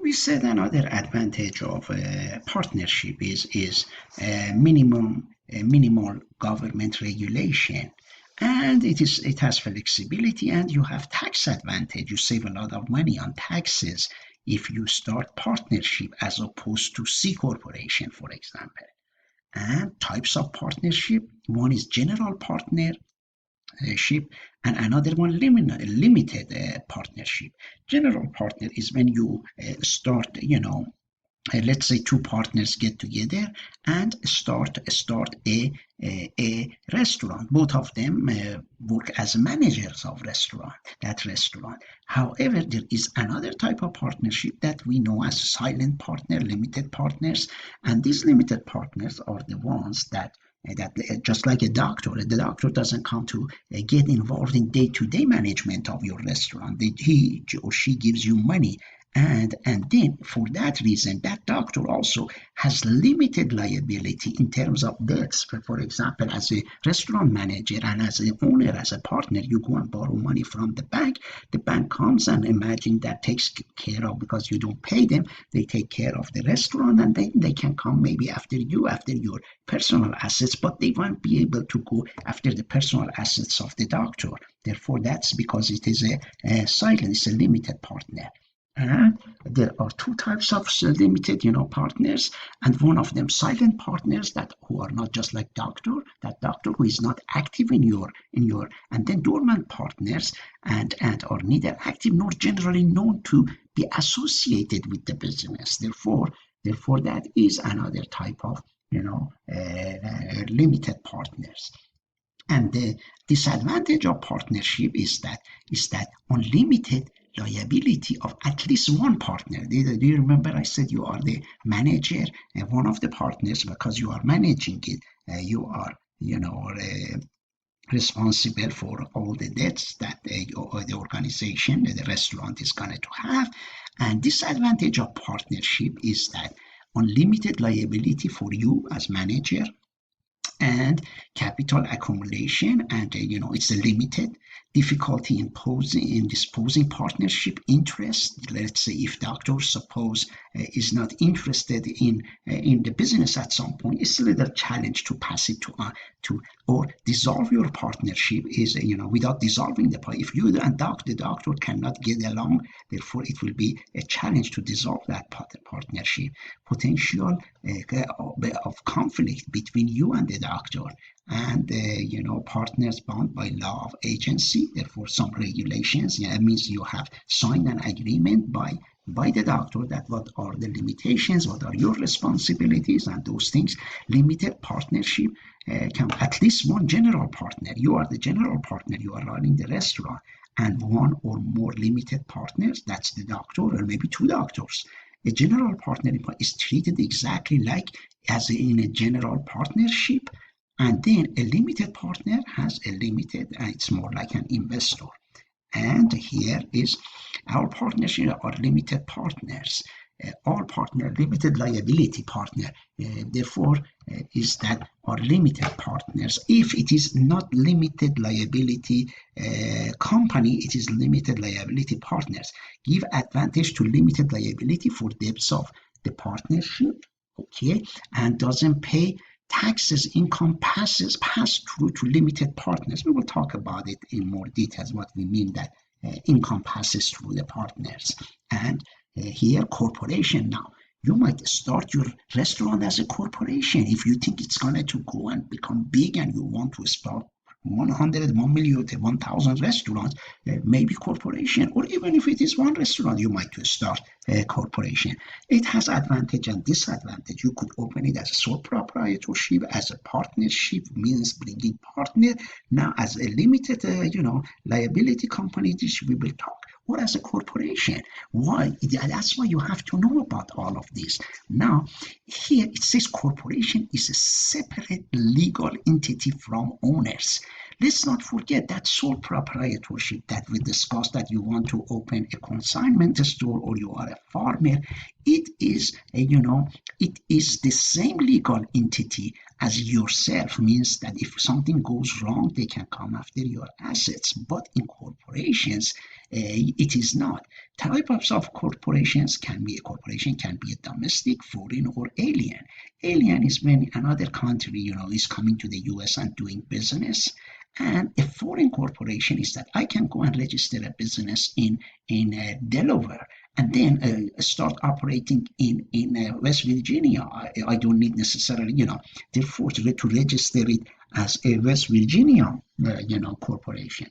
We said another advantage of partnership is minimal government regulation, and it has flexibility, and you have tax advantage. You save a lot of money on taxes if you start partnership as opposed to C corporation, for example. And types of partnership: one is general partnership, and another one limited partnership. General partner is when you start, let's say two partners get together and start a restaurant. Both of them work as managers of that restaurant. However, there is another type of partnership that we know as silent partner, limited partners, and these limited partners are the ones that just like a doctor, the doctor doesn't come to get involved in day-to-day management of your restaurant. He or she gives you money, and then for that reason, that doctor also has limited liability in terms of debts. For example, as a restaurant manager and as an owner, as a partner, you go and borrow money from the bank. The bank comes and imagine that takes care of, because you don't pay them, they take care of the restaurant, and then they can come maybe after you, after your personal assets, but they won't be able to go after the personal assets of the doctor. Therefore, that's because it is a silent, it's a limited partner. And there are two types of limited, partners, and one of them silent partners that who are not just like that doctor who is not active in your, and then dormant partners and are neither active nor generally known to be associated with the business. Therefore, that is another type of, limited partners. And the disadvantage of partnership is that unlimited liability of at least one partner. Do you remember I said you are the manager and one of the partners, because you are managing it. You are, responsible for all the debts that the organization, the restaurant is going to have. And disadvantage of partnership is that unlimited liability for you as manager, and capital accumulation, and it's a limited difficulty in disposing partnership interest. Let's say if doctor suppose is not interested in the business at some point, it's a little challenge to pass it to or dissolve your partnership is, without dissolving if you and the doctor cannot get along. Therefore it will be a challenge to dissolve that partnership. Potential of conflict between you and the doctor, and partners bound by law of agency. Therefore some regulations, it means you have signed an agreement by the doctor that what are the limitations, what are your responsibilities, and those things. Limited partnership can at least one general partner. You are the general partner, you are running the restaurant, and one or more limited partners, that's the doctor or maybe two doctors. A general partner is treated exactly like as in a general partnership, and then a limited partner has a limited, and it's more like an investor. And here is our partnership are limited partners. All partner, limited liability partner, therefore, is that are limited partners. If it is not limited liability company, it is limited liability partners. Give advantage to limited liability for debts of the partnership, okay, and doesn't pay taxes. Income pass through to limited partners. We will talk about it in more details what we mean that income passes through the partners. And here corporation. Now you might start your restaurant as a corporation if you think it's going to go and become big and you want to start 100, 1 million, 1,000 restaurants, maybe corporation, or even if it is one restaurant, you might start a corporation. It has advantage and disadvantage. You could open it as a sole proprietorship, as a partnership, means bringing partner. Now, as a limited, liability company, this we will talk, or as a corporation. Why? That's why you have to know about all of this. Now, here it says corporation is a separate legal entity from owners. Let's not forget that sole proprietorship that we discussed, that you want to open a consignment store or you are a farmer. It is, it is the same legal entity as yourself, means that if something goes wrong, they can come after your assets. But in corporations, It is not. Types of corporations can be a corporation can be a domestic, foreign, or alien. Alien is when another country, is coming to the U.S. and doing business. And a foreign corporation is that I can go and register a business in Delaware and then start operating in West Virginia. I don't need necessarily, therefore to register it as a West Virginia, corporation.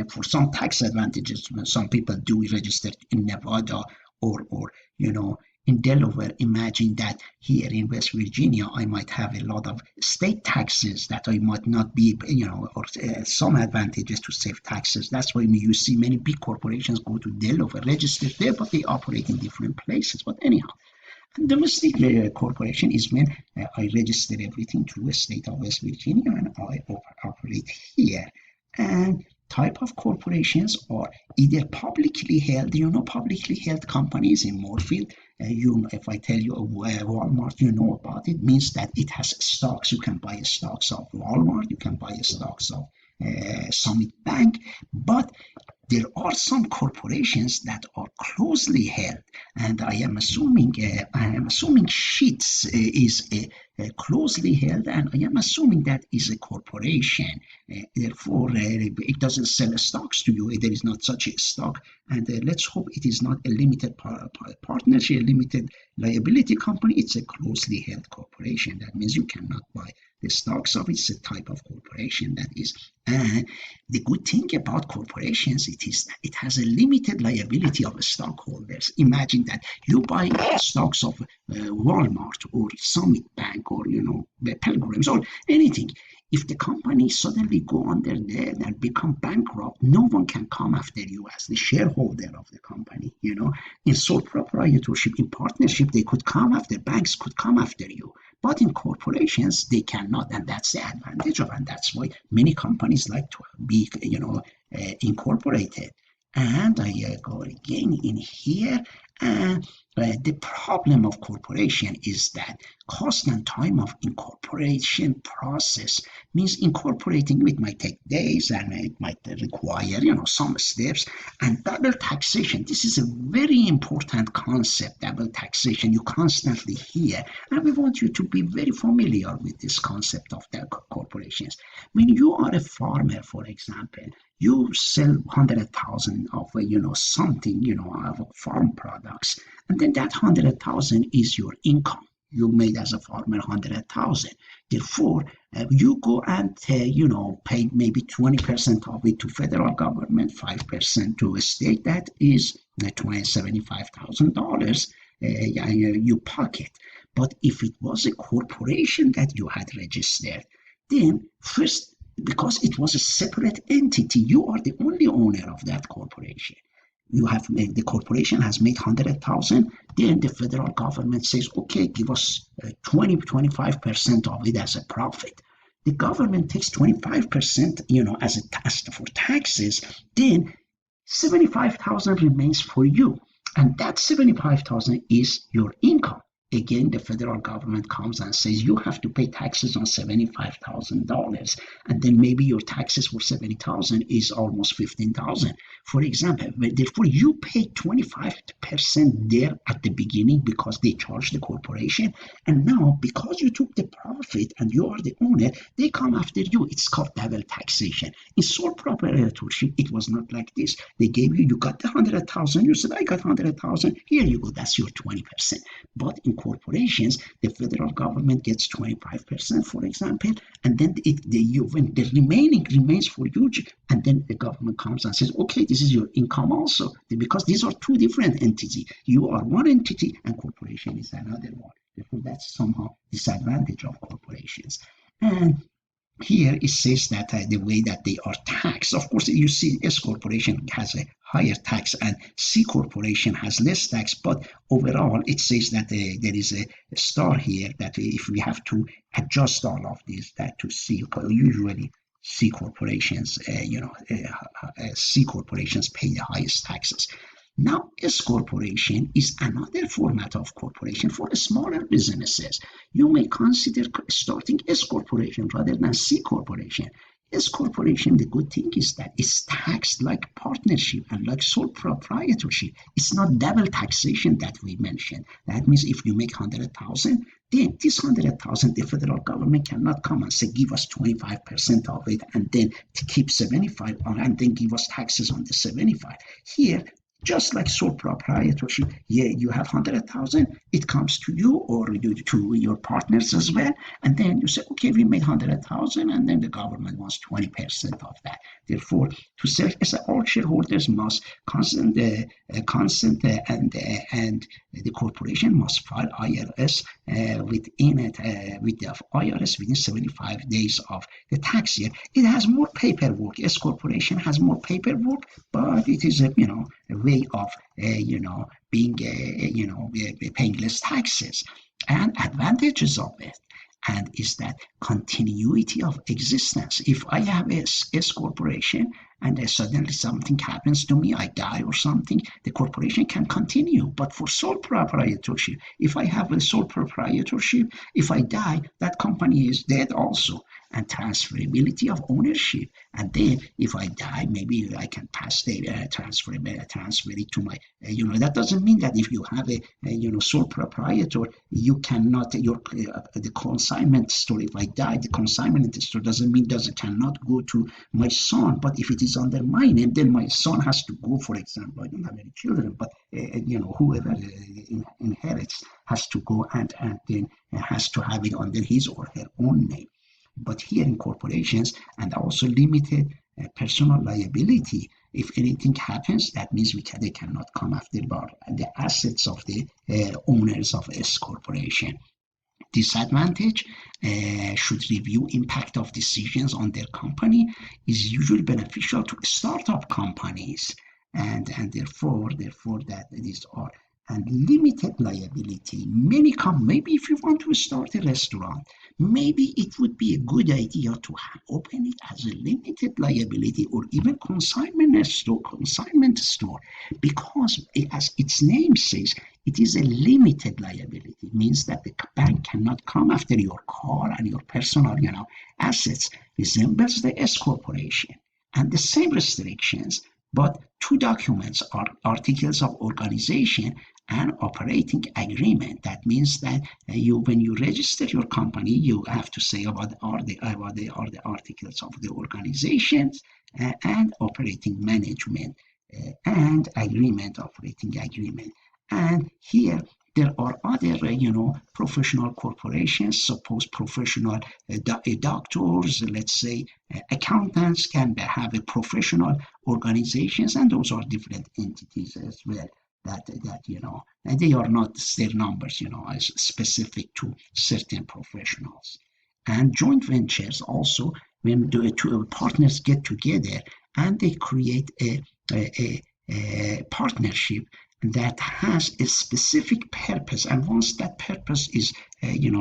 For some tax advantages, some people do register in Nevada or in Delaware. Imagine that here in West Virginia, I might have a lot of state taxes that I might not be, or some advantages to save taxes. That's why you see many big corporations go to Delaware, register there, but they operate in different places. But anyhow, domestic corporation is when I register everything to the state of West Virginia and I operate here. And type of corporations are either publicly held, publicly held companies in Moorfield. If I tell you Walmart, you know about it, means that it has stocks. You can buy stocks of Walmart, you can buy stocks of Summit Bank, but there are some corporations that are closely held, and I am assuming Sheets is a closely held, and I am assuming that is a corporation. Therefore, it doesn't sell stocks to you. There is not such a stock, and let's hope it is not a limited partnership, a limited liability company. It's a closely held corporation. That means you cannot buy the stocks of it's a type of corporation that is. The good thing about corporations it is that it has a limited liability of stockholders. Imagine that you buy stocks of Walmart or Summit Bank or Pilgrims or anything. If the company suddenly go under there and become bankrupt, no one can come after you as the shareholder of the company. In sole proprietorship, in partnership, they could come after banks could come after you. But in corporations, they cannot, and that's the advantage of, and that's why many companies like to be, incorporated. And I go again in here. The problem of corporation is that cost and time of incorporation process means incorporating it might take days and it might require some steps. And double taxation, this is a very important concept. Double taxation you constantly hear, and we want you to be very familiar with this concept of the corporations. When you are a farmer, for example, you sell 100,000 of something of farm products, and then that 100,000 is your income. You made as a farmer 100,000. Therefore, you go and pay maybe 20% of it to federal government, 5% to a state. That is $75,000 you pocket. But if it was a corporation that you had registered, then first, because it was a separate entity, you are the only owner of that corporation. The corporation has made 100,000. Then the federal government says, okay, give us 25% of it as a profit. The government takes 25%, as a tax for taxes. Then 75,000 remains for you, and that 75,000 is your income. Again, the federal government comes and says you have to pay taxes on $75,000, and then maybe your taxes for 70,000 is almost 15,000, for example. Therefore, you pay 25% there at the beginning because they charge the corporation, and now because you took the profit and you are the owner, they come after you. It's called double taxation. In sole proprietorship, it was not like this. They gave you got the 100,000. You said I got 100,000. Here you go. That's your 20%. But in corporations, the federal government gets 25%, for example, and then when the remaining remains for you, and then the government comes and says, okay, this is your income also, because these are two different entities. You are one entity, and corporation is another one. Therefore, that's somehow disadvantage of corporations. And here it says that the way that they are taxed, of course, you see S corporation has a higher tax and C corporation has less tax, but overall it says that there is a star here that if we have to adjust all of these, that to C, usually C corporations, C corporations pay the highest taxes. Now, S corporation is another format of corporation for smaller businesses. You may consider starting S corporation rather than C corporation. S corporation, the good thing is that it's taxed like partnership and like sole proprietorship. It's not double taxation that we mentioned. That means if you make 100,000, then this 100,000, the federal government cannot come and say, give us 25% of it and then to keep 75 and then give us taxes on the 75. Here, just like sole proprietorship, yeah, you have 100,000, it comes to you or to your partners as well, and then you say, okay, we made 100,000, and then the government wants 20% of that. Therefore, to serve as all shareholders must consent and the corporation must file IRS within it with the IRS within 75 days of the tax year. It has more paperwork. S corporation has more paperwork, but it is a way of being paying less taxes. And advantages of it and is that continuity of existence. If I have a S corporation and suddenly something happens to me, I die or something, the corporation can continue. But for sole proprietorship, if I have a sole proprietorship, if I die, that company is dead also. And transferability of ownership. And then if I die, maybe I can pass the transfer it to my, that doesn't mean that if you have a sole proprietor, you cannot, the consignment store, if I die, the consignment store doesn't mean it cannot go to my son. But if it is under my name, then my son has to go, for example, I don't have any children, but whoever inherits has to go and then has to have it under his or her own name. But here in corporations and also limited personal liability, if anything happens, that means they cannot come after the assets of the owners of S corporation. Disadvantage, should review impact of decisions on their company, is usually beneficial to startup companies, and therefore that these are. And limited liability. Maybe if you want to start a restaurant, maybe it would be a good idea to open it as a limited liability or even consignment store, because as its name says, it is a limited liability. It means that the bank cannot come after your car and your personal, assets. Resembles the S corporation, and the same restrictions, but two documents are articles of organization and operating agreement. That means that when you register your company, you have to say what are the articles of the organizations and operating management and operating agreement. And here there are other, professional corporations. Suppose professional doctors, let's say accountants, can have a professional organizations, and those are different entities as well. That and they are not their numbers, as specific to certain professionals. And joint ventures also, when the two partners get together and they create a partnership that has a specific purpose, and once that purpose is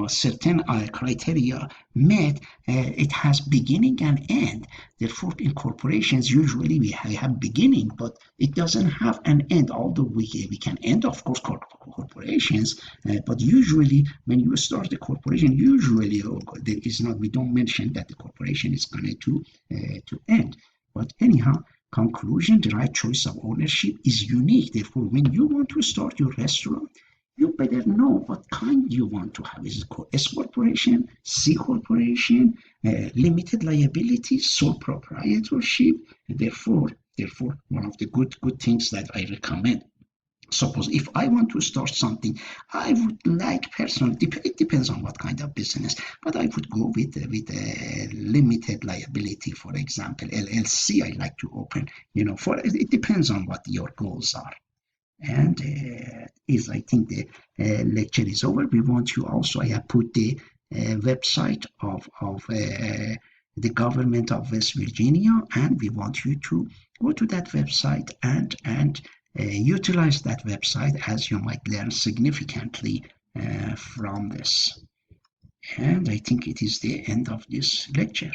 certain criteria met, it has beginning and end. Therefore, in corporations usually we have beginning, but it doesn't have an end, although we can end, of course, corporations, but usually when you start the corporation, usually there is not, we don't mention that the corporation is going to end. But anyhow, conclusion, the right choice of ownership is unique. Therefore, when you want to start your restaurant, you better know what kind you want to have. Is it S corporation, C corporation, limited liability, sole proprietorship? Therefore, one of the good things that I recommend. Suppose if I want to start something, I would like personally, it depends on what kind of business, but I would go with a limited liability, for example, LLC. I like to open, for it depends on what your goals are. And if I think the lecture is over, we want you also, I have put the website of the government of West Virginia, and we want you to go to that website and utilize that website, as you might learn significantly from this. And I think it is the end of this lecture.